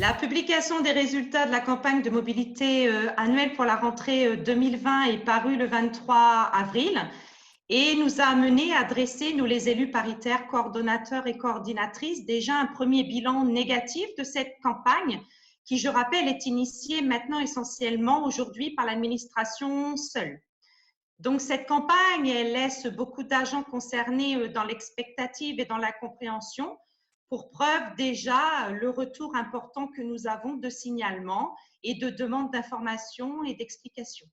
La publication des résultats de la campagne de mobilité annuelle pour la rentrée 2020 est parue le 23 avril et nous a amené à dresser, nous les élus paritaires, coordonnateurs et coordinatrices, déjà un premier bilan négatif de cette campagne qui, je rappelle, est initiée maintenant essentiellement aujourd'hui par l'administration seule. Donc, cette campagne, elle laisse beaucoup d'agents concernés dans l'expectative et dans la compréhension. Pour preuve déjà le retour important que nous avons de signalements et de demandes d'informations et d'explications.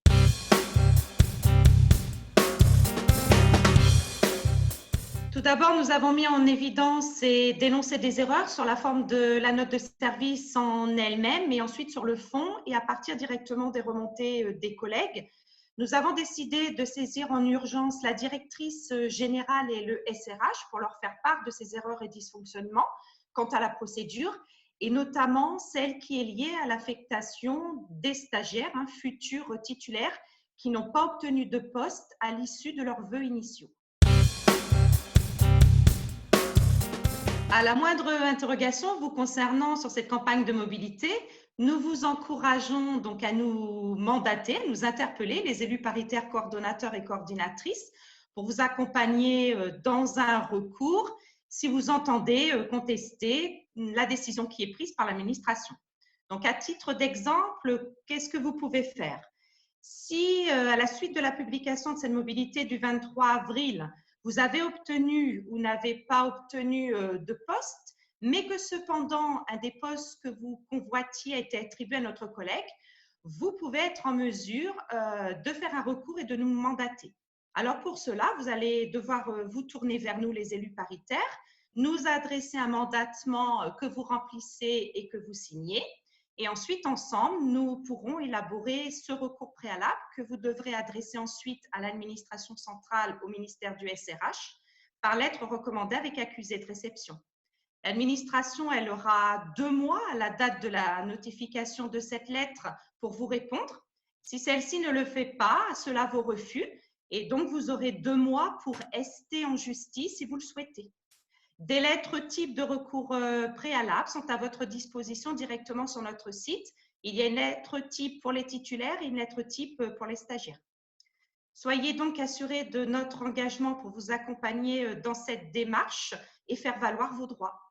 Tout d'abord, nous avons mis en évidence et dénoncé des erreurs sur la forme de la note de service en elle-même, mais ensuite sur le fond et à partir directement des remontées des collègues. Nous avons décidé de saisir en urgence la directrice générale et le SRH pour leur faire part de ces erreurs et dysfonctionnements quant à la procédure, et notamment celle qui est liée à l'affectation des stagiaires, futurs titulaires, qui n'ont pas obtenu de poste à l'issue de leurs vœux initiaux. À la moindre interrogation vous concernant sur cette campagne de mobilité, nous vous encourageons donc à nous mandater, à nous interpeller, les élus paritaires, coordonnateurs et coordinatrices, pour vous accompagner dans un recours si vous entendez contester la décision qui est prise par l'administration. Donc, à titre d'exemple, qu'est-ce que vous pouvez faire? Si, à la suite de la publication de cette mobilité du 23 avril, vous avez obtenu ou n'avez pas obtenu de poste, mais que cependant un des postes que vous convoitiez a été attribué à notre collègue, vous pouvez être en mesure de faire un recours et de nous mandater. Alors pour cela, vous allez devoir vous tourner vers nous, les élus paritaires, nous adresser un mandatement que vous remplissez et que vous signez. Et ensuite, ensemble, nous pourrons élaborer ce recours préalable que vous devrez adresser ensuite à l'administration centrale, au ministère du SRH, par lettre recommandée avec accusé de réception. L'administration, elle aura 2 mois à la date de la notification de cette lettre pour vous répondre. Si celle-ci ne le fait pas, cela vaut refus. Et donc, vous aurez 2 mois pour ester en justice si vous le souhaitez. Des lettres types de recours préalables sont à votre disposition directement sur notre site. Il y a une lettre type pour les titulaires et une lettre type pour les stagiaires. Soyez donc assurés de notre engagement pour vous accompagner dans cette démarche et faire valoir vos droits.